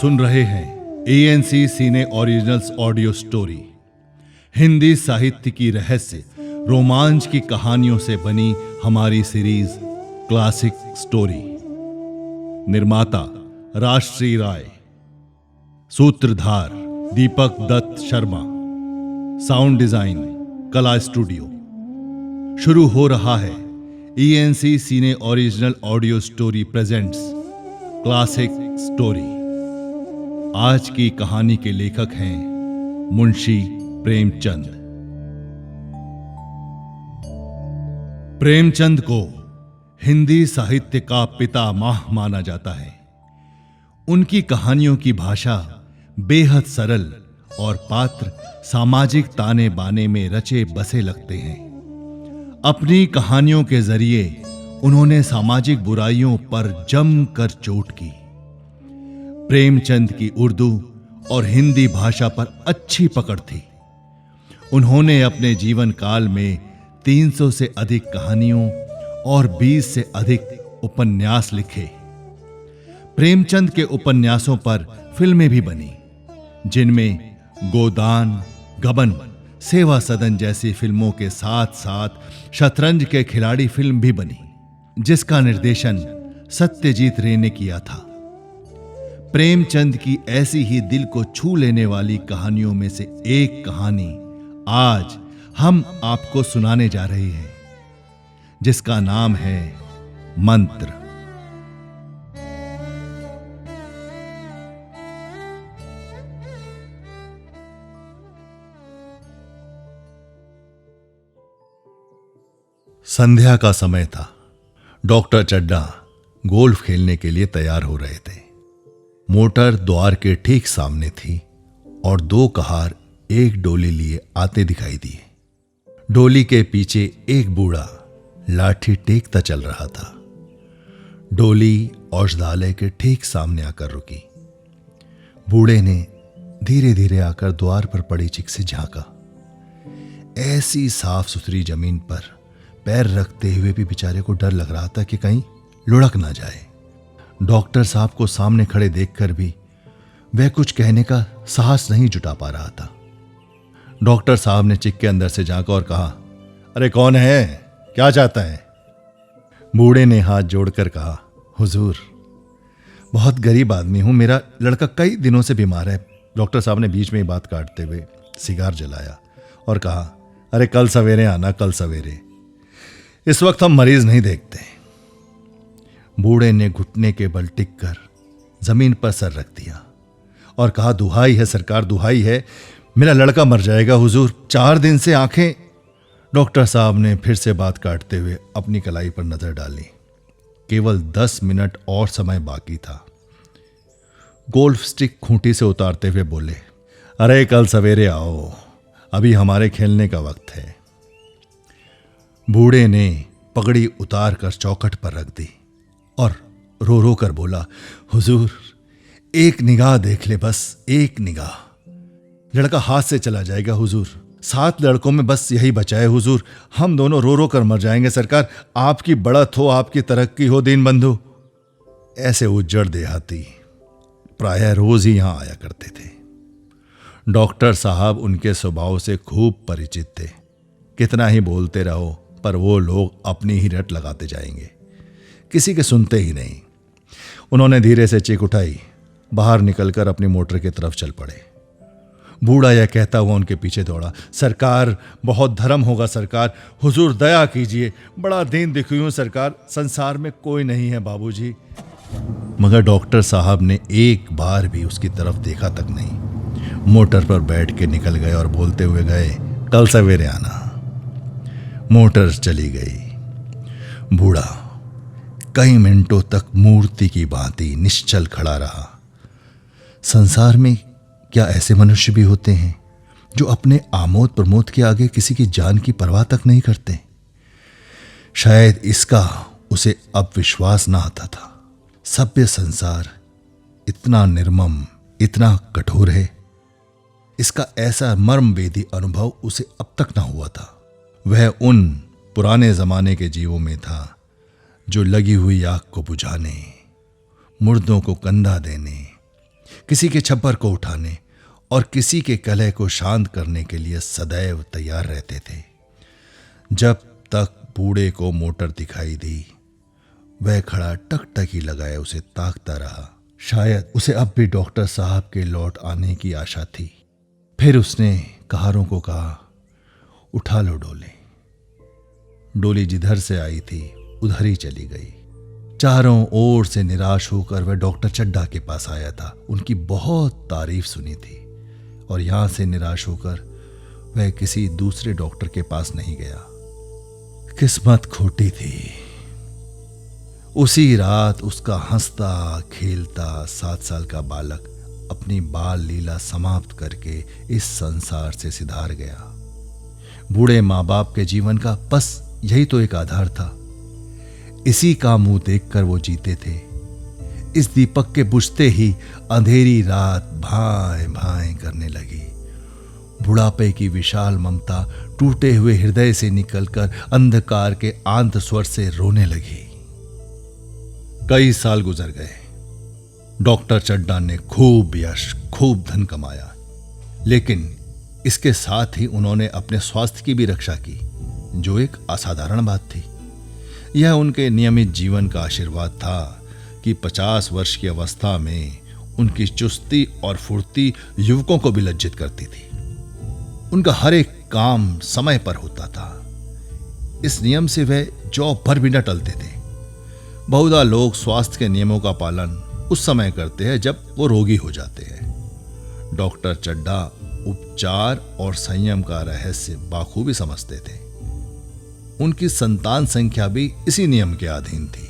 सुन रहे हैं एएनसी सिने originals audio story, Hindi साहित्य की रहस्य रोमांच की कहानियों से बनी हमारी सीरीज क्लासिक स्टोरी। निर्माता राजश्री राय, सूत्रधार Deepak Dutt Sharma, sound design Kala studio. शुरू हो रहा है ANC cine original audio story presents classic story. आज की कहानी के लेखक हैं मुंशी प्रेमचंद। प्रेमचंद को हिंदी साहित्य का पितामह माना जाता है। उनकी कहानियों की भाषा बेहद सरल और पात्र सामाजिक ताने बाने में रचे बसे लगते हैं। अपनी कहानियों के जरिए उन्होंने सामाजिक बुराइयों पर जमकर चोट की। प्रेमचंद की उर्दू और हिंदी भाषा पर अच्छी पकड़ थी। उन्होंने अपने जीवन काल में 300 से अधिक कहानियों और 20 से अधिक उपन्यास लिखे। प्रेमचंद के उपन्यासों पर फिल्में भी बनी, जिनमें गोदान, गबन, सेवा सदन जैसी फिल्मों के साथ साथ शतरंज के खिलाड़ी फिल्म भी बनी, जिसका निर्देशन सत्यजीत रे ने किया था। प्रेमचंद की ऐसी ही दिल को छू लेने वाली कहानियों में से एक कहानी आज हम आपको सुनाने जा रहे हैं, जिसका नाम है मंत्र। संध्या का समय था। डॉक्टर चड्डा गोल्फ खेलने के लिए तैयार हो रहे थे। मोटर द्वार के ठीक सामने थी और 2 कहार एक डोली लिए आते दिखाई दिए। डोली के पीछे एक बूढ़ा लाठी टेकता चल रहा था। डोली औषधालय के ठीक सामने आकर रुकी। बूढ़े ने धीरे धीरे आकर द्वार पर पड़ी चिक से झांका। ऐसी साफ सुथरी जमीन पर पैर रखते हुए भी बेचारे को डर लग रहा था कि कहीं लुढ़क ना जाए। डॉक्टर साहब को सामने खड़े देखकर भी वह कुछ कहने का साहस नहीं जुटा पा रहा था। डॉक्टर साहब ने चिक के अंदर से झांका और कहा, अरे कौन है, क्या चाहता है? बूढ़े ने हाथ जोड़कर कहा, हुजूर, बहुत गरीब आदमी हूं, मेरा लड़का कई दिनों से बीमार है। डॉक्टर साहब ने बीच में ही बात काटते हुए सिगार जलाया और कहा, अरे कल सवेरे आना, कल सवेरे, इस वक्त हम मरीज नहीं देखते। बूढ़े ने घुटने के बल टिककर जमीन पर सर रख दिया और कहा, दुहाई है सरकार, दुहाई है, मेरा लड़का मर जाएगा हुजूर, 4 दिन से आंखें। डॉक्टर साहब ने फिर से बात काटते हुए अपनी कलाई पर नजर डाली। केवल 10 मिनट और समय बाकी था। गोल्फ स्टिक खूंटी से उतारते हुए बोले, अरे कल सवेरे आओ, अभी हमारे खेलने का वक्त है। बूढ़े ने पगड़ी उतार कर चौखट पर रख दी और रो रो कर बोला, हुजूर, एक निगाह देख ले, बस एक निगाह। लड़का हाथ से चला जाएगा हुजूर, 7 लड़कों में बस यही बचा है हुजूर, हम दोनों रो रो कर मर जाएंगे सरकार, आपकी बढ़त हो, आपकी तरक्की हो दीन बंधु। ऐसे उज्जड़ देहाती प्रायः रोज ही यहां आया करते थे। डॉक्टर साहब उनके स्वभाव से खूब परिचित थे। कितना ही बोलते रहो पर वो लोग अपनी ही रट लगाते जाएंगे, किसी के सुनते ही नहीं। उन्होंने धीरे से चिक उठाई, बाहर निकलकर अपनी मोटर की तरफ चल पड़े। बूढ़ा यह कहता हुआ उनके पीछे दौड़ा, सरकार, बहुत धर्म होगा सरकार, हुजूर दया कीजिए, बड़ा दीन दुखी हूं सरकार, संसार में कोई नहीं है बाबूजी। मगर डॉक्टर साहब ने एक बार भी उसकी तरफ देखा तक नहीं। मोटर पर बैठ के निकल गए और बोलते हुए गए, कल सवेरे आना। मोटर चली गई। बूढ़ा कई मिनटों तक मूर्ति की भांति निश्चल खड़ा रहा। संसार में क्या ऐसे मनुष्य भी होते हैं जो अपने आमोद प्रमोद के आगे किसी की जान की परवाह तक नहीं करते? शायद इसका उसे अब विश्वास ना आता था। सभ्य संसार इतना निर्मम, इतना कठोर है, इसका ऐसा मर्मभेदी अनुभव उसे अब तक ना हुआ था। वह उन पुराने जमाने के जीवों में था जो लगी हुई आग को बुझाने, मुर्दों को कंधा देने, किसी के छप्पर को उठाने और किसी के कलह को शांत करने के लिए सदैव तैयार रहते थे। जब तक बूढ़े को मोटर दिखाई दी, वह खड़ा टकटकी लगाए उसे ताकता रहा। शायद उसे अब भी डॉक्टर साहब के लौट आने की आशा थी। फिर उसने कहारों को कहा, उठा लो डोली। डोली जिधर से आई थी उधर ही चली गई। चारों ओर से निराश होकर वह डॉक्टर चड्ढा के पास आया था। उनकी बहुत तारीफ सुनी थी और यहां से निराश होकर वह किसी दूसरे डॉक्टर के पास नहीं गया। किस्मत खोटी थी। उसी रात उसका हंसता खेलता 7 साल का बालक अपनी बाल लीला समाप्त करके इस संसार से सिधार गया। बूढ़े माँ बाप के जीवन का बस यही तो एक आधार था। इसी का मुंह देखकर वो जीते थे। इस दीपक के बुझते ही अंधेरी रात भाएं भाएं करने लगी। बुढ़ापे की विशाल ममता टूटे हुए हृदय से निकलकर अंधकार के आंत स्वर से रोने लगी। कई साल गुजर गए। डॉक्टर चड्ढा ने खूब यश, खूब धन कमाया, लेकिन इसके साथ ही उन्होंने अपने स्वास्थ्य की भी रक्षा की, जो एक असाधारण बात थी। यह उनके नियमित जीवन का आशीर्वाद था कि 50 वर्ष की अवस्था में उनकी चुस्ती और फुर्ती युवकों को भी लज्जित करती थी। उनका हर एक काम समय पर होता था। इस नियम से वे जॉब भर भी न टलते थे। बहुधा लोग स्वास्थ्य के नियमों का पालन उस समय करते हैं जब वो रोगी हो जाते हैं। डॉक्टर चड्ढा उपचार और संयम का रहस्य बाखूबी समझते थे। उनकी संतान संख्या भी इसी नियम के अधीन थी।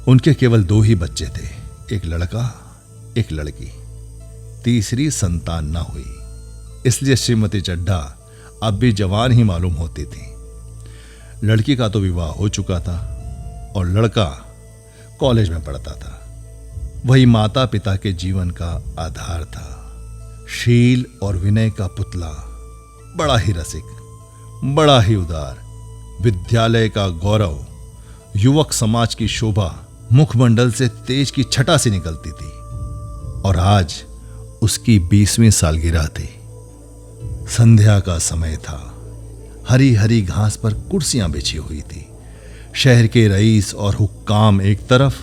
उनके केवल 2 ही बच्चे थे, एक लड़का एक लड़की। तीसरी संतान न हुई, इसलिए श्रीमती चड्ढा अब भी जवान ही मालूम होती थी। लड़की का तो विवाह हो चुका था और लड़का कॉलेज में पढ़ता था। वही माता पिता के जीवन का आधार था। शील और विनय का पुतला, बड़ा ही रसिक, बड़ा ही उदार, विद्यालय का गौरव, युवक समाज की शोभा मुखमंडल से तेज की छटा से निकलती थी। और आज उसकी 20वीं सालगिरह थी। संध्या का समय था। हरी हरी घास पर कुर्सियां बिछी हुई थी। शहर के रईस और हुक्काम एक तरफ,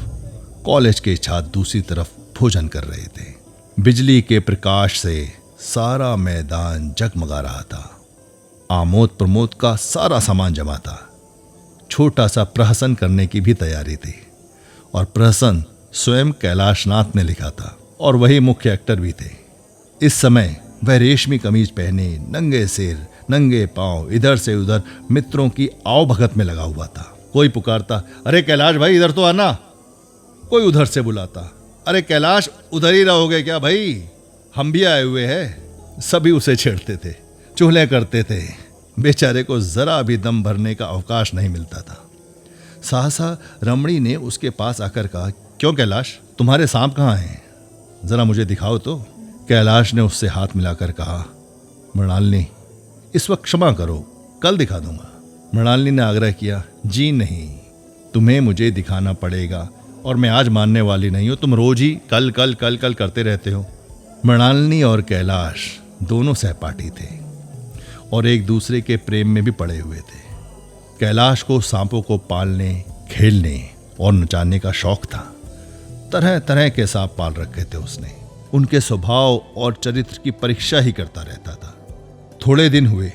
कॉलेज के छात्र दूसरी तरफ भोजन कर रहे थे। बिजली के प्रकाश से सारा मैदान जगमगा रहा था। आमोद प्रमोद का सारा सामान जमा था। छोटा सा प्रहसन करने की भी तैयारी थी और प्रहसन स्वयं कैलाशनाथ ने लिखा था और वही मुख्य एक्टर भी थे। इस समय वह रेशमी कमीज पहने, नंगे सिर नंगे पांव इधर से उधर मित्रों की आवभगत में लगा हुआ था। कोई पुकारता, अरे कैलाश भाई इधर तो आना। कोई उधर से बुलाता, अरे कैलाश उधर ही रहोगे क्या भाई, हम भी आए हुए हैं। सभी उसे छेड़ते थे, चुगलियां करते थे। बेचारे को जरा भी दम भरने का अवकाश नहीं मिलता था। सहसा रमणी ने उसके पास आकर कहा, क्यों कैलाश, तुम्हारे सांप कहाँ हैं, जरा मुझे दिखाओ तो। कैलाश ने उससे हाथ मिलाकर कहा, मृणालिनी इस वक्त क्षमा करो, कल दिखा दूंगा। मृणालिनी ने आग्रह किया, जी नहीं, तुम्हें मुझे दिखाना पड़ेगा और मैं आज मानने वाली नहीं हूं। तुम रोज ही कल कल कल कल करते रहते हो। मृणालिनी और कैलाश दोनों सहपाठी थे और एक दूसरे के प्रेम में भी पड़े हुए थे। कैलाश को सांपों को पालने, खेलने और नचाने का शौक था। तरह तरह के सांप पाल रखे थे उसने। उनके स्वभाव और चरित्र की परीक्षा ही करता रहता था। थोड़े दिन हुए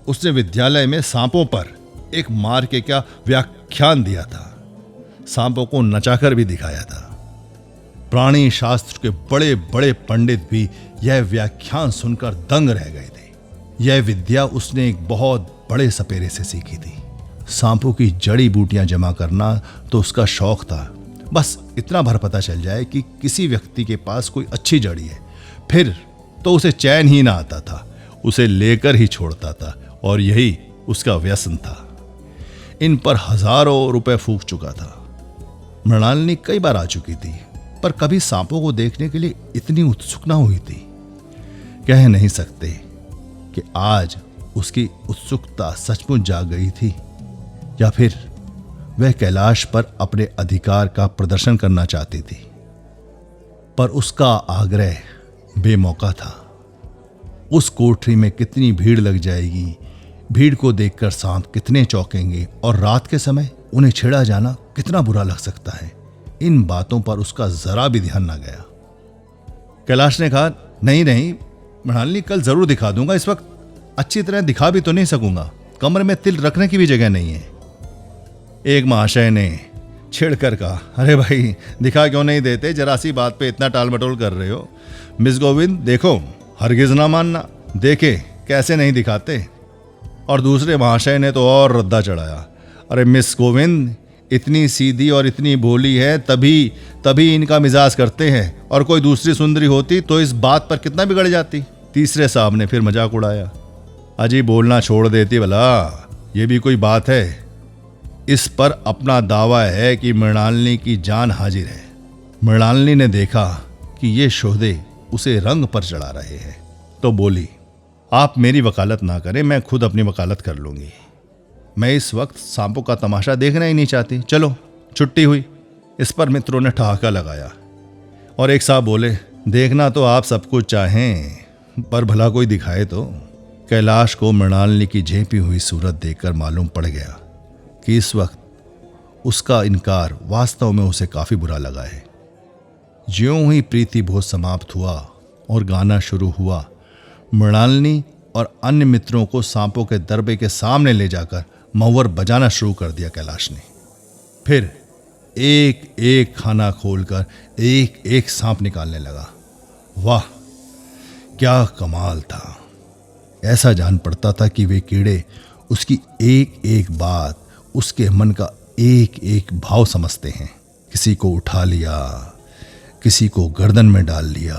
उसने विद्यालय में सांपों पर एक मार के क्या व्याख्यान दिया था। सांपों को नचाकर भी दिखाया था। प्राणी शास्त्र के बड़े बड़े पंडित भी यह व्याख्यान सुनकर दंग रह गए थे। यह विद्या उसने एक बहुत बड़े सपेरे से सीखी थी। सांपों की जड़ी बूटियां जमा करना तो उसका शौक था। बस इतना भर पता चल जाए कि किसी व्यक्ति के पास कोई अच्छी जड़ी है, फिर तो उसे चैन ही ना आता था। उसे लेकर ही छोड़ता था और यही उसका व्यसन था। इन पर हजारों रुपए फूंक चुका था। मृणालिनी कई बार आ चुकी थी, पर कभी सांपों को देखने के लिए इतनी उत्सुक ना हुई थी। कह नहीं सकते कि आज उसकी उत्सुकता सचमुच जाग गई थी या फिर वह कैलाश पर अपने अधिकार का प्रदर्शन करना चाहती थी। पर उसका आग्रह बेमौका था। उस कोठरी में कितनी भीड़ लग जाएगी, भीड़ को देखकर सांप कितने चौंकेंगे और रात के समय उन्हें छेड़ा जाना कितना बुरा लग सकता है, इन बातों पर उसका जरा भी ध्यान न गया। कैलाश ने कहा, नहीं नहीं मृणालिनी, कल जरूर दिखा दूंगा। इस वक्त अच्छी तरह दिखा भी तो नहीं सकूंगा, कमरे में तिल रखने की भी जगह नहीं है। एक महाशय ने छेड़कर कहा, अरे भाई दिखा क्यों नहीं देते, जरा सी बात पे इतना टाल मटोल कर रहे हो। मिस गोविंद देखो, हरगिज ना मानना, देखे कैसे नहीं दिखाते। और दूसरे महाशय ने तो और रद्दा चढ़ाया, अरे मिस गोविंद इतनी सीधी और इतनी भोली है, तभी इनका मिजाज करते हैं, और कोई दूसरी सुंदरी होती तो इस बात पर कितना बिगड़ जाती। तीसरे साहब ने फिर मजाक उड़ाया, अजी बोलना छोड़ देती भला, ये भी कोई बात है। इस पर अपना दावा है कि मृणालिनी की जान हाजिर है। मृणालिनी ने देखा कि ये शोधे उसे रंग पर चढ़ा रहे हैं तो बोली, आप मेरी वकालत ना करें, मैं खुद अपनी वकालत कर लूंगी। मैं इस वक्त सांपों का तमाशा देखना ही नहीं चाहती, चलो छुट्टी हुई। इस पर मित्रों ने ठहाका लगाया और एक साहब बोले, देखना तो आप सब कुछ चाहें, पर भला कोई दिखाए तो। कैलाश को मृणालिनी की झेपी हुई सूरत देखकर मालूम पड़ गया कि इस वक्त उसका इनकार वास्तव में उसे काफी बुरा लगा है। ज्यों ही प्रीति भोज समाप्त हुआ और गाना शुरू हुआ, मृणालिनी और अन्य मित्रों को सांपों के दरबे के सामने ले जाकर महुवर बजाना शुरू कर दिया कैलाश ने। फिर एक एक खाना खोलकर एक एक सांप निकालने लगा। वाह क्या कमाल था! ऐसा जान पड़ता था कि वे कीड़े उसकी एक एक बात, उसके मन का एक एक भाव समझते हैं। किसी को उठा लिया, किसी को गर्दन में डाल लिया,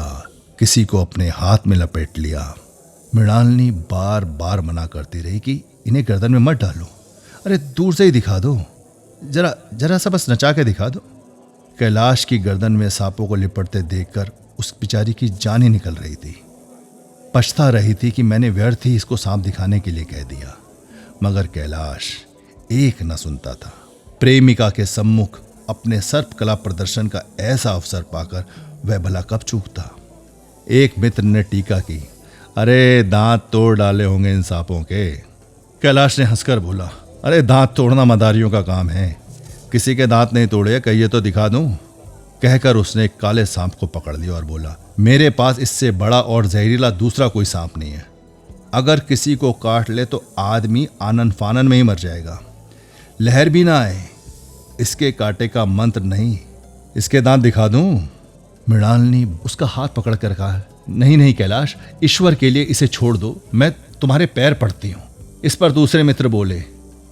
किसी को अपने हाथ में लपेट लिया। मृणालिनी बार बार मना करती रही कि इन्हें गर्दन में मत डालो, अरे दूर से ही दिखा दो, जरा सा बस नचा के दिखा दो। कैलाश की गर्दन में सांपों को लिपटते देखकर उस बेचारी की जान ही निकल रही थी। पछता रही थी कि मैंने व्यर्थ ही इसको सांप दिखाने के लिए कह दिया, मगर कैलाश एक न सुनता था। प्रेमिका के सम्मुख अपने सर्प कला प्रदर्शन का ऐसा अवसर पाकर वह भला कब चूकता। एक मित्र ने टीका की, अरे दांत तोड़ डाले होंगे इन सांपों के। कैलाश ने हंसकर बोला, अरे दांत तोड़ना मदारियों का काम है, किसी के दांत नहीं तोड़े, कहिए तो दिखा दूं। कहकर उसने एक काले सांप को पकड़ लिया और बोला, मेरे पास इससे बड़ा और जहरीला दूसरा कोई सांप नहीं है। अगर किसी को काट ले तो आदमी आनन फानन में ही मर जाएगा, लहर भी ना आए। इसके कांटे का मंत्र नहीं, इसके दांत दिखा दूं। मृणालिनी उसका हाथ पकड़कर कहा, नहीं नहीं कैलाश, ईश्वर के लिए इसे छोड़ दो, मैं तुम्हारे पैर पड़ती हूं। इस पर दूसरे मित्र बोले,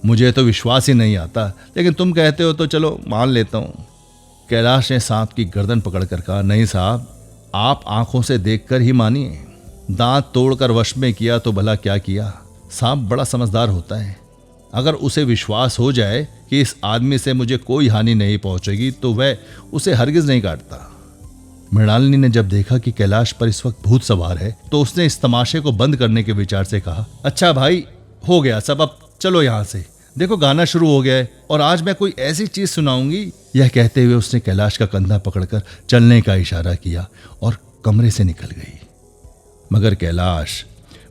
मुझे तो विश्वास ही नहीं आता, लेकिन तुम कहते हो तो चलो मान लेता हूं। कैलाश ने सांप की गर्दन पकड़कर कहा, नहीं साहब, आप आंखों से देखकर ही मानिए, दांत तोड़कर वश में किया तो भला क्या किया। सांप बड़ा समझदार होता है, अगर उसे विश्वास हो जाए कि इस आदमी से मुझे कोई हानि नहीं पहुंचेगी तो वह उसे हरगिज नहीं काटता। मृणालिनी ने जब देखा कि कैलाश पर इस वक्त भूत सवार है तो उसने इस तमाशे को बंद करने के विचार से कहा, अच्छा भाई हो गया सब, अब चलो यहां से, देखो गाना शुरू हो गया है और आज मैं कोई ऐसी चीज सुनाऊंगी। यह कहते हुए उसने कैलाश का कंधा पकड़कर चलने का इशारा किया और कमरे से निकल गई। मगर कैलाश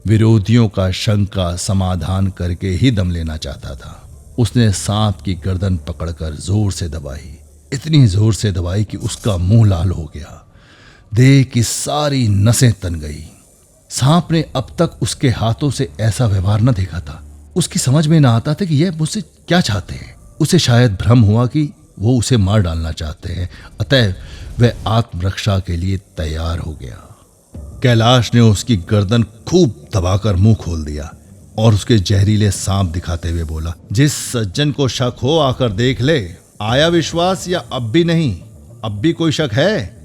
विरोधियों का शंक का समाधान करके ही दम लेना चाहता था। उसने सांप की गर्दन पकड़कर जोर से दबाई, इतनी जोर से दबाई कि उसका मुंह लाल हो गया, देह की सारी नसें तन गई। सांप ने अब तक उसके हाथों से ऐसा व्यवहार न देखा था। उसकी समझ में ना आता था कि यह मुझसे क्या चाहते हैं। उसे शायद भ्रम हुआ कि वो उसे मार डालना चाहते हैं, अतः वह आत्मरक्षा के लिए तैयार हो गया। कैलाश ने उसकी गर्दन खूब दबाकर मुंह खोल दिया और उसके जहरीले सांप दिखाते हुए बोला, जिस सज्जन को शक हो आकर देख ले, आया विश्वास या अब भी नहीं, अब भी कोई शक है।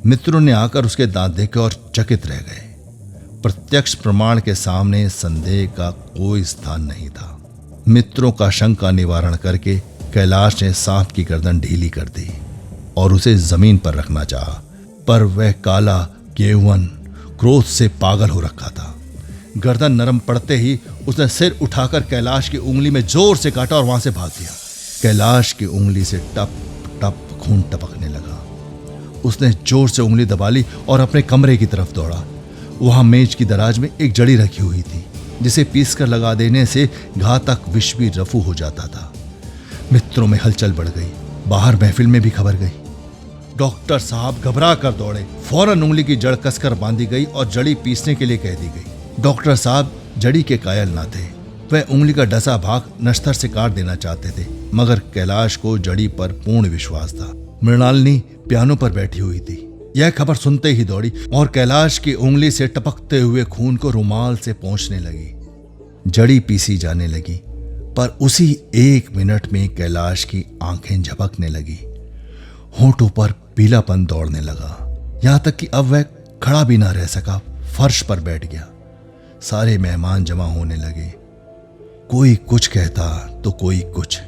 मित्रों ने आकर उसके दांत देखे और चकित रह गए। प्रत्यक्ष प्रमाण के सामने संदेह का कोई स्थान नहीं था। मित्रों का शंका का निवारण करके कैलाश ने सांप की गर्दन ढीली कर दी और उसे जमीन पर रखना चाहा, पर वह काला केवल क्रोध से पागल हो रखा था। गर्दन नरम पड़ते ही उसने सिर उठाकर कैलाश की उंगली में जोर से काटा और वहां से भाग दिया। कैलाश की उंगली से टप टप खून टपकने लगा। उसने जोर से उंगली दबा ली और अपने कमरे की तरफ दौड़ा। वहां मेज की दराज में एक जड़ी रखी हुई थी जिसे पीसकर लगा देने से घातक विष भी रफू हो जाता था। मित्रों में हलचल बढ़ गई, बाहर महफिल में भी खबर गई। डॉक्टर साहब घबरा कर दौड़े। फौरन उंगली की जड़ कसकर बांधी गई और जड़ी पीसने के लिए कह दी गई। डॉक्टर साहब जड़ी के कायल न थे। वह उंगली का डसा भाग नश्तर से काट देना चाहते थे, मगर कैलाश को जड़ी पर पूर्ण विश्वास था। मृणालिनी पियानो पर बैठी हुई थी। यह खबर सुनते ही दौड़ी और कैलाश की उंगली से टपकते हुए खून को रुमाल से पोंछने लगी। जड़ी पीसी जाने लगी, पर उसी 1 मिनट में कैलाश की आंखें झपकने लगी। होठों पर पीलापन दौड़ने लगा, यहां तक कि अब वह खड़ा भी ना रह सका, फर्श पर बैठ गया। सारे मेहमान जमा होने लगे। कोई कुछ कहता तो कोई कुछ।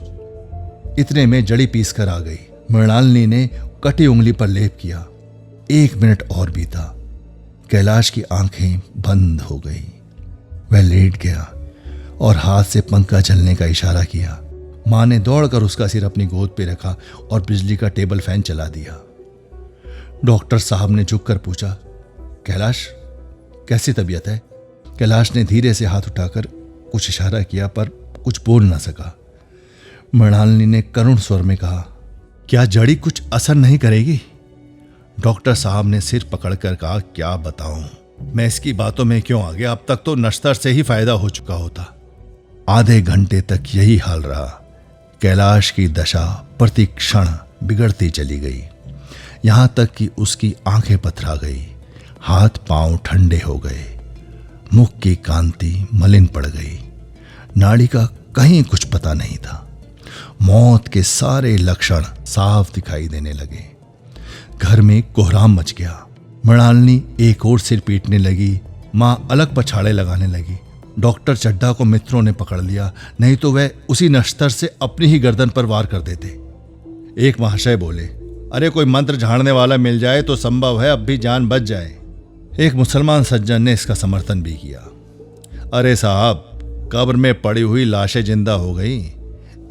इतने में जड़ी पीस कर आ गई। मृणालिनी ने कटी उंगली पर लेप किया। 1 मिनट और बीता। कैलाश की आंखें बंद हो गई। वह लेट गया और हाथ से पंखा चलने का इशारा किया। मां ने दौड़कर उसका सिर अपनी गोद पे रखा और बिजली का टेबल फैन चला दिया। डॉक्टर साहब ने झुककर पूछा, कैलाश कैसी तबीयत है? कैलाश ने धीरे से हाथ उठाकर कुछ इशारा किया, पर कुछ बोल ना सका। मृणालिनी ने करुण स्वर में कहा, क्या जड़ी कुछ असर नहीं करेगी? डॉक्टर साहब ने सिर पकड़कर कहा, क्या बताऊं, मैं इसकी बातों में क्यों आ गया? अब तक तो नश्तर से ही फायदा हो चुका होता। आधे घंटे तक यही हाल रहा। कैलाश की दशा प्रति क्षण बिगड़ती चली गई, यहां तक कि उसकी आंखें पथरा गई, हाथ पांव ठंडे हो गए, मुख की कांति मलिन पड़ गई, नाड़ी का कहीं कुछ पता नहीं था। मौत के सारे लक्षण साफ दिखाई देने लगे। घर में कोहराम मच गया। मृणालिनी एक और सिर पीटने लगी, मां अलग पछाड़े लगाने लगी। डॉक्टर चड्ढा को मित्रों ने पकड़ लिया, नहीं तो वह उसी नश्तर से अपनी ही गर्दन पर वार कर देते। एक महाशय बोले, अरे कोई मंत्र झाड़ने वाला मिल जाए तो संभव है अब भी जान बच जाए। एक मुसलमान सज्जन ने इसका समर्थन भी किया। अरे साहब, कब्र में पड़ी हुई लाशें जिंदा हो गई,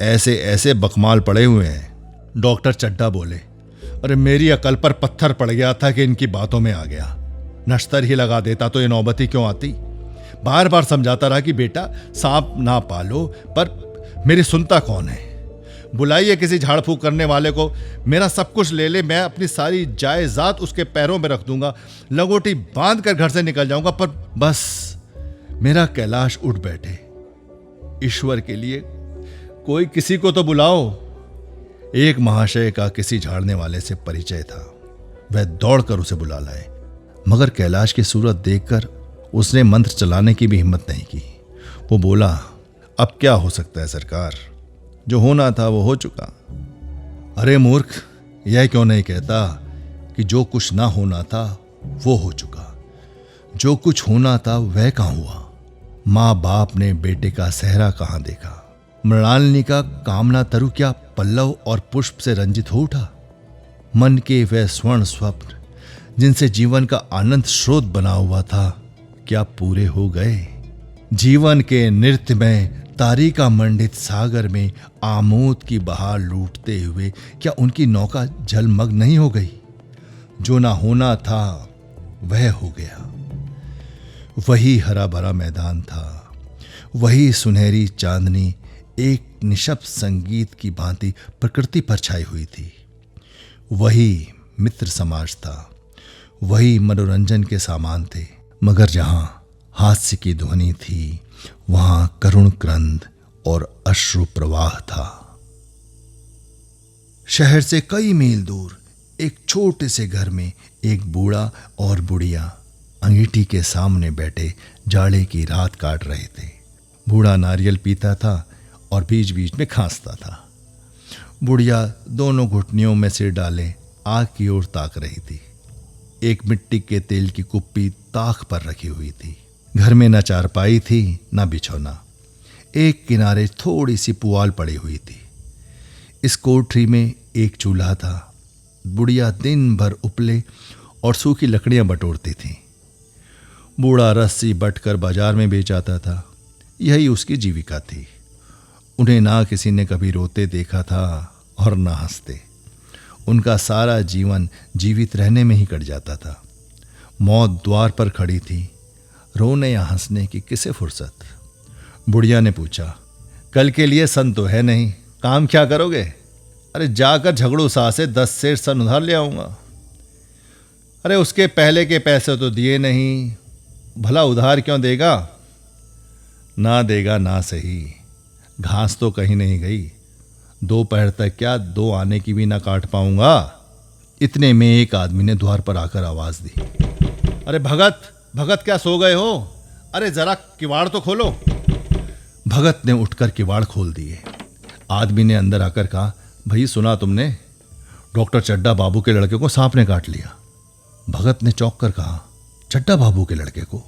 ऐसे ऐसे बकमाल पड़े हुए हैं। डॉक्टर चड्ढा बोले, अरे मेरी अकल पर पत्थर पड़ गया था कि इनकी बातों में आ गया। नश्तर ही लगा देता तो ये नौबती क्यों आती। बार बार समझाता रहा कि बेटा सांप ना पालो, पर मेरी सुनता कौन है। बुलाइए किसी झाड़ फूक करने वाले को, मेरा सब कुछ ले ले, मैं अपनी सारी जायदाद उसके पैरों में रख दूंगा, लंगोटी बांध कर घर से निकल जाऊंगा, पर बस मेरा कैलाश उठ बैठे। ईश्वर के लिए कोई किसी को तो बुलाओ। एक महाशय का किसी झाड़ने वाले से परिचय था। वह दौड़कर उसे बुला लाए, मगर कैलाश की सूरत देखकर उसने मंत्र चलाने की भी हिम्मत नहीं की। वो बोला, अब क्या हो सकता है सरकार, जो होना था वो हो चुका। अरे मूर्ख, यह क्यों नहीं कहता कि जो कुछ ना होना था वो हो चुका। जो कुछ होना था वह कहां हुआ। माँ बाप ने बेटे का सेहरा कहां देखा। मृणालिनी का कामना तरु क्या पल्लव और पुष्प से रंजित हो उठा। मन के वह स्वर्ण स्वप्न जिनसे जीवन का आनंद स्रोत बना हुआ था, क्या पूरे हो गए। जीवन के नृत्य में तारिका मंडित सागर में आमोद की बहार लूटते हुए क्या उनकी नौका जलमग्न नहीं हो गई। जो ना होना था वह हो गया। वही हरा भरा मैदान था, वही सुनहरी चांदनी एक निशब्द संगीत की भांति प्रकृति पर छाई हुई थी। वही मित्र समाज था, वही मनोरंजन के सामान थे, मगर जहां हास्य की ध्वनि थी वहां करुण क्रंद और अश्रु प्रवाह था। शहर से कई मील दूर एक छोटे से घर में एक बूढ़ा और बुढ़िया अंगीठी के सामने बैठे जाड़े की रात काट रहे थे। बूढ़ा नारियल पीता था और बीच बीच में खांसता था। बुढ़िया दोनों घुटनियों में सिर डाले आग की ओर ताक रही थी। एक मिट्टी के तेल की कुप्पी ताक पर रखी हुई थी। घर में न चारपाई थी न बिछौना। एक किनारे थोड़ी सी पुआल पड़ी हुई थी। इस कोठरी में एक चूल्हा था। बुढ़िया दिन भर उपले और सूखी लकड़ियां बटोरती थी। बूढ़ा रस्सी बटकर बाजार में बेच आता था। यही उसकी जीविका थी। उन्हें ना किसी ने कभी रोते देखा था और ना हंसते। उनका सारा जीवन जीवित रहने में ही कट जाता था। मौत द्वार पर खड़ी थी, रोने या हंसने की किसे फुर्सत। बुढ़िया ने पूछा, कल के लिए सन तो है नहीं, काम क्या करोगे? अरे जाकर झगड़ू सा से 10 सेर सन उधार ले आऊंगा। अरे उसके पहले के पैसे तो दिए नहीं, भला उधार क्यों देगा? ना देगा ना सही, घास तो कहीं नहीं गई, दोपहर तक क्या 2 आने की भी ना काट पाऊंगा। इतने में एक आदमी ने द्वार पर आकर आवाज दी, अरे भगत भगत, क्या सो गए हो? अरे जरा किवाड़ तो खोलो। भगत ने उठकर किवाड़ खोल दिए। आदमी ने अंदर आकर कहा, भाई सुना तुमने, डॉक्टर चड्डा बाबू के लड़के को सांप ने काट लिया। भगत ने चौंक कर कहा, चड्डा बाबू के लड़के को?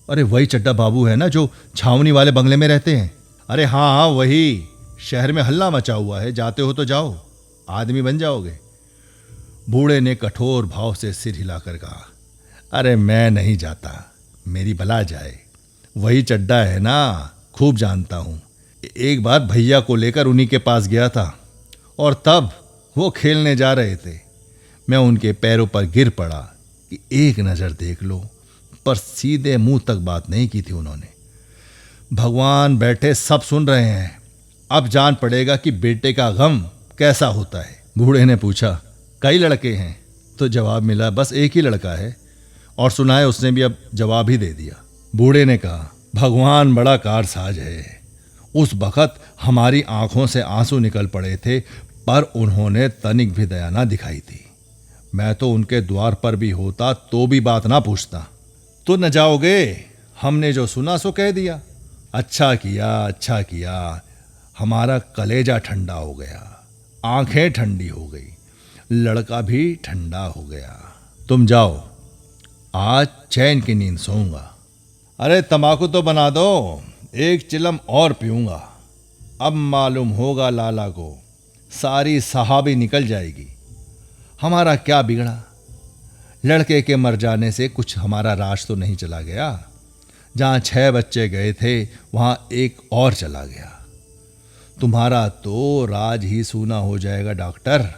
अरे वही चड्डा बाबू है ना जो छावनी वाले बंगले में रहते हैं। अरे हाँ हाँ वही, शहर में हल्ला मचा हुआ है, जाते हो तो जाओ, आदमी बन जाओगे। बूढ़े ने कठोर भाव से सिर हिलाकर कहा, अरे मैं नहीं जाता, मेरी बला जाए, वही चड्डा है ना, खूब जानता हूं। एक बार भैया को लेकर उन्हीं के पास गया था और तब वो खेलने जा रहे थे, मैं उनके पैरों पर गिर पड़ा कि एक नज़र देख लो, पर सीधे मुंह तक बात नहीं की थी उन्होंने। भगवान बैठे सब सुन रहे हैं, अब जान पड़ेगा कि बेटे का गम कैसा होता है। बूढ़े ने पूछा, कई लड़के हैं? तो जवाब मिला, बस एक ही लड़का है। और सुनाए उसने भी अब जवाब ही दे दिया। बूढ़े ने कहा, भगवान बड़ा कारसाज है। उस वक़्त हमारी आंखों से आंसू निकल पड़े थे, पर उन्होंने तनिक भी दया ना दिखाई थी। मैं तो उनके द्वार पर भी होता तो भी बात ना पूछता। तो न जाओगे? हमने जो सुना सो कह दिया। अच्छा किया, हमारा कलेजा ठंडा हो गया, आंखें ठंडी हो गई, लड़का भी ठंडा हो गया। तुम जाओ, आज चैन की नींद सोऊंगा। अरे तंबाकू तो बना दो, एक चिलम और पीऊंगा, अब मालूम होगा लाला को, सारी सहाबी निकल जाएगी। हमारा क्या बिगड़ा? लड़के के मर जाने से कुछ हमारा राज तो नहीं चला गया। जहां 6 बच्चे गए थे वहां एक और चला गया। तुम्हारा तो राज ही सूना हो जाएगा डॉक्टर।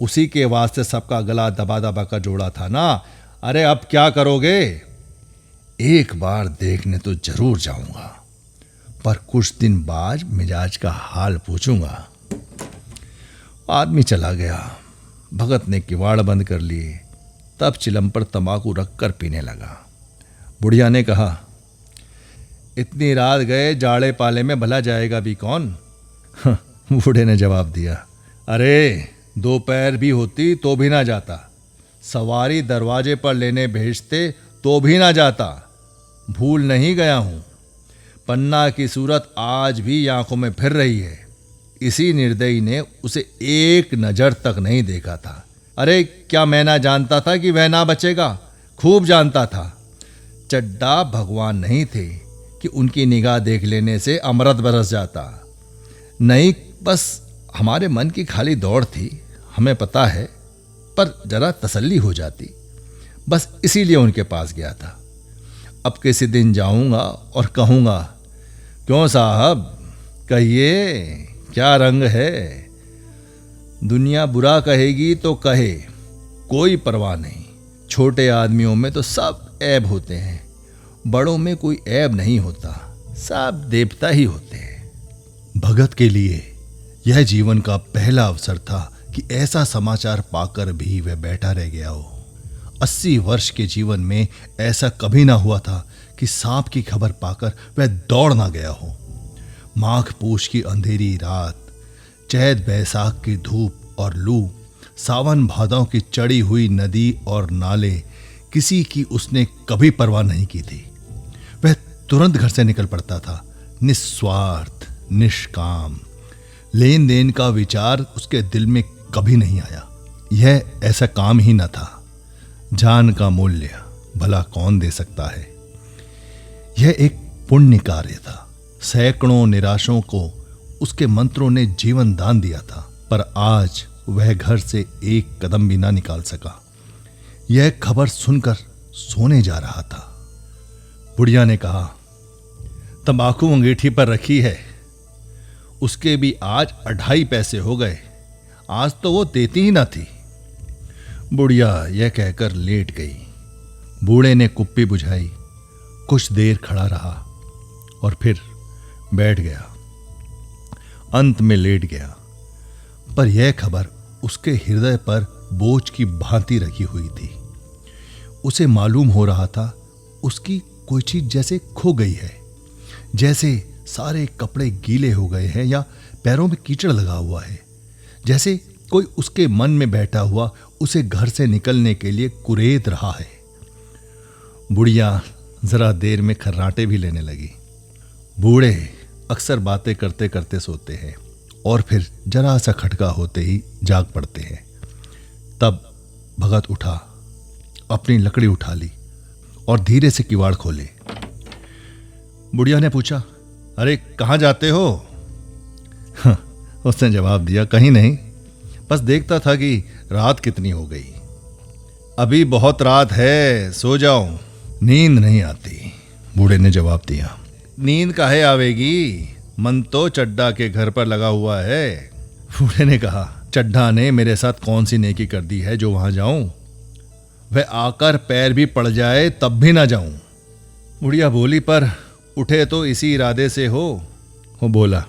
उसी के वास्ते सबका गला दबा दबा कर जोड़ा था ना। अरे अब क्या करोगे? एक बार देखने तो जरूर जाऊंगा, पर कुछ दिन बाद मिजाज का हाल पूछूंगा। आदमी चला गया। भगत ने किवाड़ बंद कर लिए, तब चिलम पर तंबाकू रखकर पीने लगा। बुढ़िया ने कहा, इतनी रात गए, जाड़े पाले में भला जाएगा भी कौन? बूढ़े ने जवाब दिया, अरे दोपहर भी होती तो भी ना जाता, सवारी दरवाजे पर लेने भेजते तो भी ना जाता। भूल नहीं गया हूं, पन्ना की सूरत आज भी आंखों में फिर रही है। इसी निर्दयी ने उसे एक नजर तक नहीं देखा था। अरे क्या मैं ना जानता था कि वह ना बचेगा? खूब जानता था। चड्डा भगवान नहीं थे कि उनकी निगाह देख लेने से अमृत बरस जाता। नहीं, बस हमारे मन की खाली दौड़ थी, हमें पता है, पर जरा तसल्ली हो जाती, बस इसीलिए उनके पास गया था। अब किसी दिन जाऊंगा और कहूंगा, क्यों साहब, कहिए क्या रंग है? दुनिया बुरा कहेगी तो कहे, कोई परवाह नहीं। छोटे आदमियों में तो सब ऐब होते हैं, बड़ों में कोई ऐब नहीं होता, सब देवता ही होते हैं। भगत के लिए यह जीवन का पहला अवसर था कि ऐसा समाचार पाकर भी वह बैठा रह गया हो। 80 वर्ष के जीवन में ऐसा कभी ना हुआ था कि सांप की खबर पाकर वह दौड़ ना गया हो। माघ पूष की अंधेरी रात, चैत बैसाख की धूप और लू, सावन भादों की चढ़ी हुई नदी और नाले, किसी की उसने कभी परवाह नहीं की थी। वह तुरंत घर से निकल पड़ता था, निस्वार्थ, निष्काम। लेन देन का विचार उसके दिल में कभी नहीं आया। यह ऐसा काम ही न था। जान का मूल्य भला कौन दे सकता है? यह एक पुण्य कार्य था। सैकड़ों निराशों को उसके मंत्रों ने जीवन दान दिया था, पर आज वह घर से एक कदम भी ना निकाल सका। यह खबर सुनकर सोने जा रहा था। बुढ़िया ने कहा, तंबाकू अंगीठी पर रखी है, उसके भी आज 2.5 पैसे हो गए। आज तो वो देती ही ना थी। बुढ़िया यह कहकर लेट गई। बूढ़े ने कुप्पी बुझाई, कुछ देर खड़ा रहा और फिर बैठ गया। अंत में लेट गया, पर यह खबर उसके हृदय पर बोझ की भांति रखी हुई थी। उसे मालूम हो रहा था उसकी कोई चीज जैसे खो गई है, जैसे सारे कपड़े गीले हो गए हैं या पैरों में कीचड़ लगा हुआ है, जैसे कोई उसके मन में बैठा हुआ उसे घर से निकलने के लिए कुरेद रहा है। बुढ़िया जरा देर में खर्राटे भी लेने लगी। बूढ़े अक्सर बातें करते करते सोते हैं और फिर जरा सा खटका होते ही जाग पड़ते हैं। तब भगत उठा, अपनी लकड़ी उठा ली और धीरे से किवाड़ खोले। बुढ़िया ने पूछा, अरे कहाँ जाते हो? उसने जवाब दिया, कहीं नहीं, बस देखता था कि रात कितनी हो गई। अभी बहुत रात है, सो जाओ। नींद नहीं आती, बूढ़े ने जवाब दिया। नींद काहे आवेगी, मन तो चड्ढा के घर पर लगा हुआ है। बूढ़े ने कहा, चड्ढा ने मेरे साथ कौन सी नेकी कर दी है जो वहां जाऊं? वह आकर पैर भी पड़ जाए तब भी ना जाऊं। बुढ़िया बोली, पर उठे तो इसी इरादे से हो? वो बोला,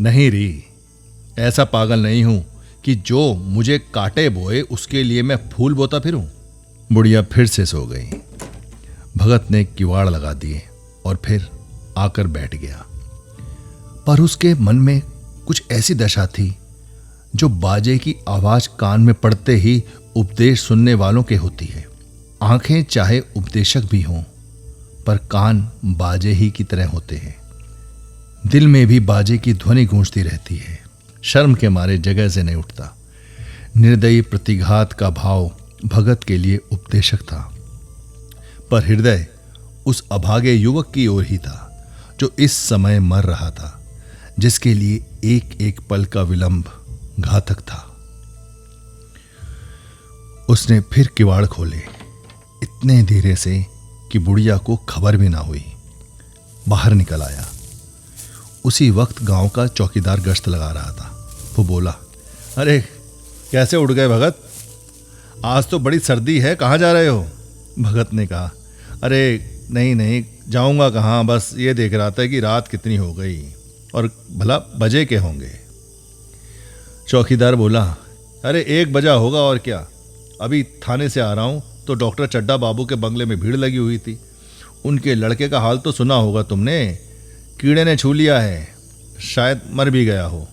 नहीं री, ऐसा पागल नहीं हूं कि जो मुझे काटे बोए उसके लिए मैं फूल बोता फिरूं। बुढ़िया फिर से सो गई। भगत ने किवाड़ लगा दिए और फिर आकर बैठ गया। पर उसके मन में कुछ ऐसी दशा थी जो बाजे की आवाज कान में पड़ते ही उपदेश सुनने वालों के होती है। आंखें चाहे उपदेशक भी हों, पर कान बाजे ही की तरह होते हैं। दिल में भी बाजे की ध्वनि गूंजती रहती है। शर्म के मारे जगह से नहीं उठता। निर्दयी प्रतिघात का भाव भगत के लिए उपदेशक था, पर हृदय उस अभागे युवक की ओर ही था जो इस समय मर रहा था, जिसके लिए एक एक पल का विलंब घातक था। उसने फिर किवाड़ खोले, इतने धीरे से कि बुढ़िया को खबर भी ना हुई। बाहर निकल आया। उसी वक्त गांव का चौकीदार गश्त लगा रहा था। वो बोला, अरे कैसे उठ गए भगत? आज तो बड़ी सर्दी है, कहाँ जा रहे हो? भगत ने कहा, अरे नहीं जाऊंगा कहाँ, बस ये देख रहा था कि रात कितनी हो गई और भला बजे के होंगे। चौकीदार बोला, अरे 1 बजा होगा और क्या। अभी थाने से आ रहा हूँ तो डॉक्टर चड्ढा बाबू के बंगले में भीड़ लगी हुई थी। उनके लड़के का हाल तो सुना होगा तुमने, कीड़े ने छू लिया है, शायद मर भी गया हो।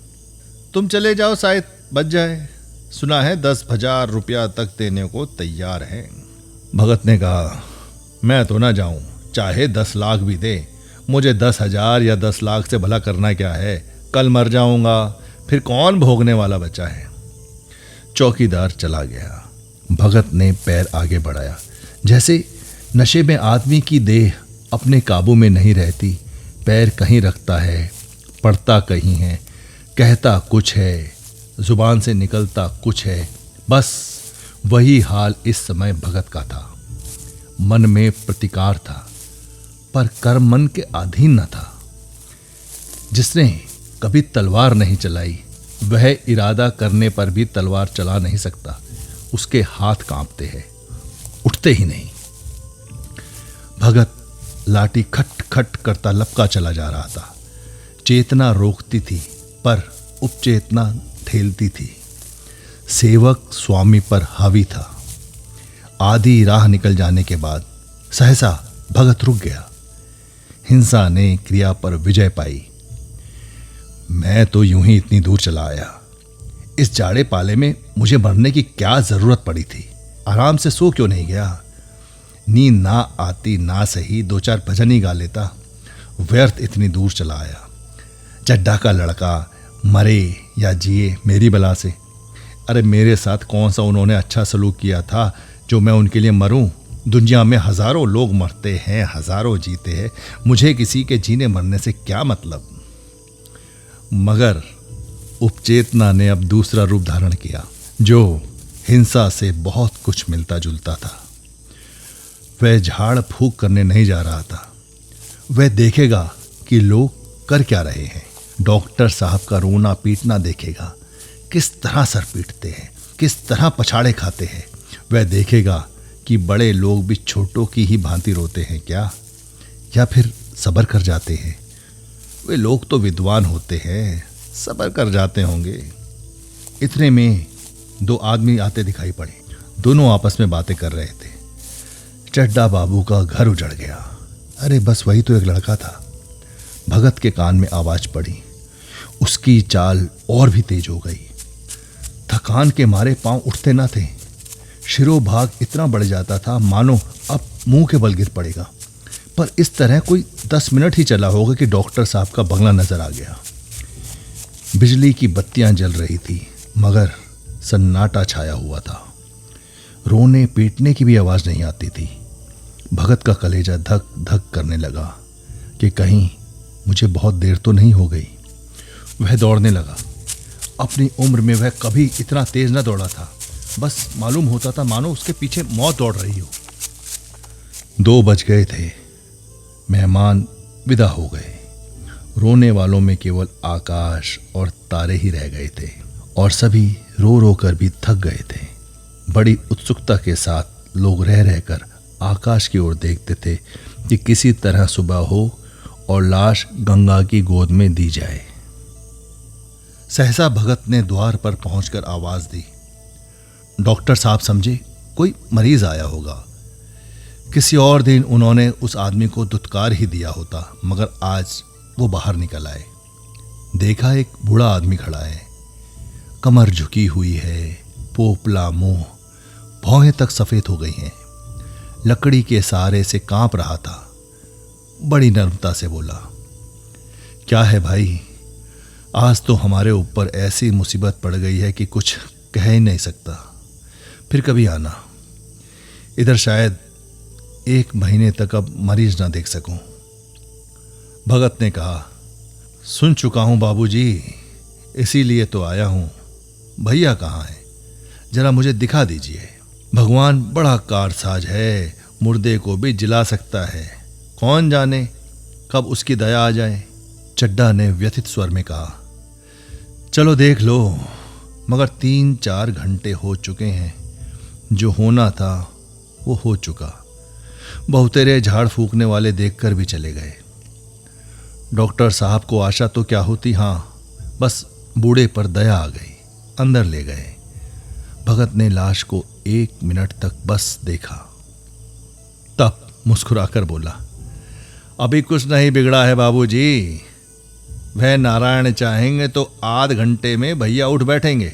तुम चले जाओ, शायद बच जाए। सुना है 10,000 रुपया तक देने को तैयार है। भगत ने कहा, मैं तो ना जाऊं, चाहे 10 लाख भी दे, मुझे 10,000 या 10 लाख से भला करना क्या है? कल मर जाऊंगा, फिर कौन भोगने वाला बचा है। चौकीदार चला गया। भगत ने पैर आगे बढ़ाया। जैसे नशे में आदमी की देह अपने काबू में नहीं रहती, पैर कहीं रखता है, पढ़ता कहीं है, कहता कुछ है, जुबान से निकलता कुछ है। बस वही हाल इस समय भगत का था। मन में प्रतिकार था, पर कर्म मन के अधीन न था। जिसने कभी तलवार नहीं चलाई, वह इरादा करने पर भी तलवार चला नहीं सकता। उसके हाथ कांपते हैं, उठते ही नहीं। भगत लाठी खट खट करता लपका चला जा रहा था। चेतना रोकती थी, पर उपचेतना ठेलती थी। सेवक स्वामी पर हावी था। आधी राह निकल जाने के बाद सहसा भगत रुक गया। हिंसा ने क्रिया पर विजय पाई। मैं तो यूं ही इतनी दूर चला आया। इस जाड़े पाले में मुझे मरने की क्या जरूरत पड़ी थी? आराम से सो क्यों नहीं गया? नींद ना आती ना सही 2-4 भजन ही गा लेता। व्यर्थ इतनी दूर चला आया। चड्ढा का लड़का मरे या जिए मेरी बला से। अरे मेरे साथ कौन सा उन्होंने अच्छा सलूक किया था जो मैं उनके लिए मरूं? दुनिया में हजारों लोग मरते हैं, हजारों जीते हैं, मुझे किसी के जीने मरने से क्या मतलब? मगर उपचेतना ने अब दूसरा रूप धारण किया, जो हिंसा से बहुत कुछ मिलता जुलता था। वह झाड़ फूक करने नहीं जा रहा था। वह देखेगा कि लोग कर क्या रहे हैं। डॉक्टर साहब का रोना पीटना देखेगा, किस तरह सर पीटते हैं, किस तरह पछाड़े खाते हैं। वह देखेगा कि बड़े लोग भी छोटों की ही भांति रोते हैं क्या, या फिर सब्र कर जाते हैं। वे लोग तो विद्वान होते हैं, सब्र कर जाते होंगे। इतने में दो आदमी आते दिखाई पड़े। दोनों आपस में बातें कर रहे थे। चड्डा बाबू का घर उजड़ गया। अरे बस वही तो एक लड़का था। भगत के कान में आवाज पड़ी। उसकी चाल और भी तेज हो गई। थकान के मारे पांव उठते न थे। शिरोभाग इतना बढ़ जाता था मानो अब मुंह के बल गिर पड़ेगा। पर इस तरह कोई 10 मिनट ही चला होगा कि डॉक्टर साहब का बंगला नजर आ गया। बिजली की बत्तियां जल रही थी, मगर सन्नाटा छाया हुआ था। रोने पीटने की भी आवाज नहीं आती थी। भगत का कलेजा धक धक करने लगा कि कहीं मुझे बहुत देर तो नहीं हो गई। वह दौड़ने लगा। अपनी उम्र में वह कभी इतना तेज न दौड़ा था। बस मालूम होता था मानो उसके पीछे मौत दौड़ रही हो। 2 बज गए थे। मेहमान विदा हो गए। रोने वालों में केवल आकाश और तारे ही रह गए थे, और सभी रो रो कर भी थक गए थे। बड़ी उत्सुकता के साथ लोग रह रहकर आकाश की ओर देखते थे कि किसी तरह सुबह हो और लाश गंगा की गोद में दी जाए। सहसा भगत ने द्वार पर पहुंचकर आवाज दी। डॉक्टर साहब समझे कोई मरीज आया होगा। किसी और दिन उन्होंने उस आदमी को दुत्कार ही दिया होता, मगर आज वो बाहर निकल आए। देखा एक बूढ़ा आदमी खड़ा है। कमर झुकी हुई है, पोपला मुंह, भौहें तक सफेद हो गई हैं। लकड़ी के सहारे से कांप रहा था। बड़ी नर्मता से बोला, क्या है भाई, आज तो हमारे ऊपर ऐसी मुसीबत पड़ गई है कि कुछ कह ही नहीं सकता। फिर कभी आना। इधर शायद 1 महीने तक अब मरीज ना देख सकूं। भगत ने कहा, सुन चुका हूं बाबूजी, इसीलिए तो आया हूं। भैया कहाँ है, जरा मुझे दिखा दीजिए। भगवान बड़ा कारसाज है, मुर्दे को भी जिला सकता है। कौन जाने कब उसकी दया आ जाए। चड्डा ने व्यथित स्वर में कहा, चलो देख लो, मगर 3-4 घंटे हो चुके हैं। जो होना था वो हो चुका। बहुतेरे झाड़ फूकने वाले देखकर भी चले गए। डॉक्टर साहब को आशा तो क्या होती, हाँ बस बूढ़े पर दया आ गई। अंदर ले गए। भगत ने लाश को 1 मिनट तक बस देखा, तब मुस्कुराकर बोला, अभी कुछ नहीं बिगड़ा है बाबूजी। वह नारायण चाहेंगे तो आध घंटे में भैया उठ बैठेंगे।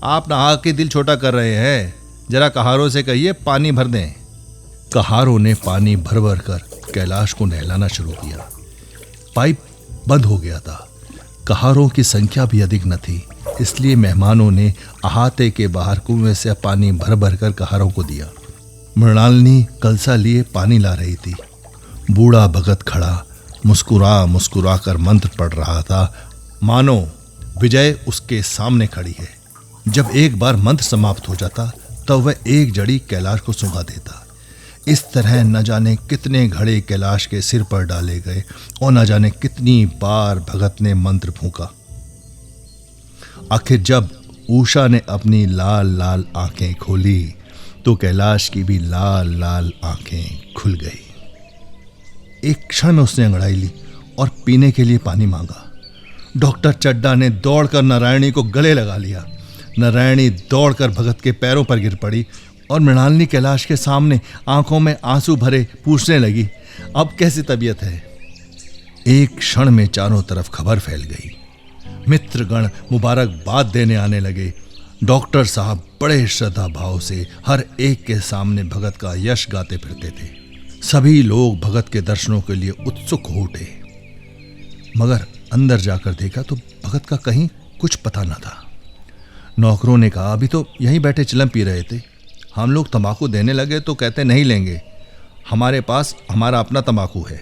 आप नहा के दिल छोटा कर रहे हैं, जरा कहारों से कहिए पानी भर दें। कहारों ने पानी भर भर कर कैलाश को नहलाना शुरू किया। पाइप बंद हो गया था। कहारों की संख्या भी अधिक न थी, इसलिए मेहमानों ने अहाते के बाहर कुएं से पानी भर भर कर कहारों को दिया। मृणालिनी कलसा लिए पानी ला रही थी। बूढ़ा भगत खड़ा मुस्कुरा मुस्कुरा कर मंत्र पढ़ रहा था, मानो विजय उसके सामने खड़ी है। जब एक बार मंत्र समाप्त हो जाता तब वह एक जड़ी कैलाश को सुंघा देता। इस तरह न जाने कितने घड़े कैलाश के सिर पर डाले गए और न जाने कितनी बार भगत ने मंत्र फूंका। आखिर जब उषा ने अपनी लाल लाल आंखें खोली तो कैलाश की भी लाल लाल आंखें खुल गई। एक क्षण में उसने अंगड़ाई ली और पीने के लिए पानी मांगा। डॉक्टर चड्डा ने दौड़कर नारायणी को गले लगा लिया। नारायणी दौड़कर भगत के पैरों पर गिर पड़ी और मृणालिनी कैलाश के सामने आंखों में आंसू भरे पूछने लगी, अब कैसी तबीयत है। एक क्षण में चारों तरफ खबर फैल गई। मित्रगण मुबारकबाद देने आने लगे। डॉक्टर साहब बड़े श्रद्धा भाव से हर एक के सामने भगत का यश गाते फिरते थे। सभी लोग भगत के दर्शनों के लिए उत्सुक हो उठे, मगर अंदर जाकर देखा तो भगत का कहीं कुछ पता न था। नौकरों ने कहा, अभी तो यहीं बैठे चिलम पी रहे थे, हम लोग तंबाकू देने लगे तो कहते नहीं लेंगे, हमारे पास हमारा अपना तंबाकू है।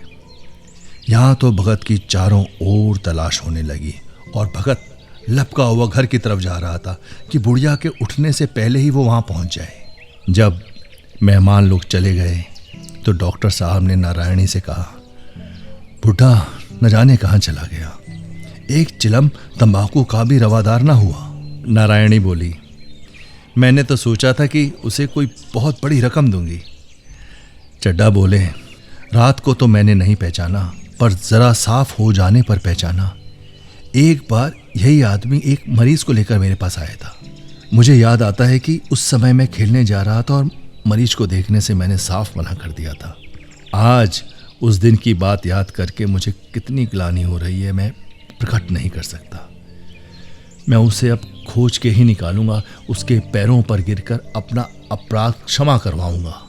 यहाँ तो भगत की चारों ओर तलाश होने लगी और भगत लपका हुआ घर की तरफ जा रहा था कि बुढ़िया के उठने से पहले ही वो वहाँ पहुँच जाए। जब मेहमान लोग चले गए तो डॉक्टर साहब ने नारायणी से कहा, बुढ़ा न जाने कहाँ चला गया, एक चिलम तंबाकू का भी रवादार ना हुआ। नारायणी बोली। मैंने तो सोचा था कि उसे कोई बहुत बड़ी रकम दूंगी। चड्डा बोले, रात को तो मैंने नहीं पहचाना, पर जरा साफ हो जाने पर पहचाना। एक बार यही आदमी एक मरीज को लेकर मेरे पास आया था। मुझे याद आता है कि उस समय मैं खेलने जा रहा था और मरीज को देखने से मैंने साफ मना कर दिया था। आज उस दिन की बात याद करके मुझे कितनी ग्लानि हो रही है, मैं प्रकट नहीं कर सकता। मैं उसे अब खोज के ही निकालूंगा, उसके पैरों पर गिरकर अपना अपराध क्षमा करवाऊंगा।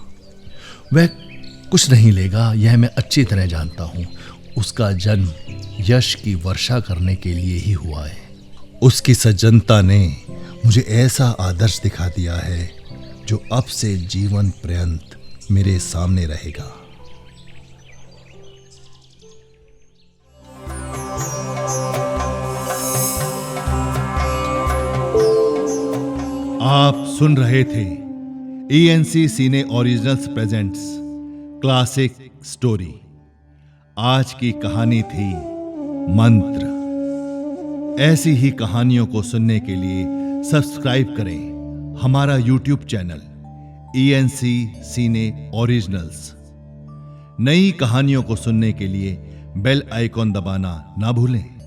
वह कुछ नहीं लेगा, यह मैं अच्छी तरह जानता हूं। उसका जन्म यश की वर्षा करने के लिए ही हुआ है। उसकी सज्जनता ने मुझे ऐसा आदर्श दिखा दिया है जो अब से जीवन पर्यंत मेरे सामने रहेगा। आप सुन रहे थे ENC सिने ओरिजिनल्स प्रेजेंट्स क्लासिक स्टोरी। आज की कहानी थी मंत्र। ऐसी ही कहानियों को सुनने के लिए सब्सक्राइब करें हमारा YouTube चैनल ENC सिने ओरिजिनल्स। नई कहानियों को सुनने के लिए बेल आइकॉन दबाना ना भूलें।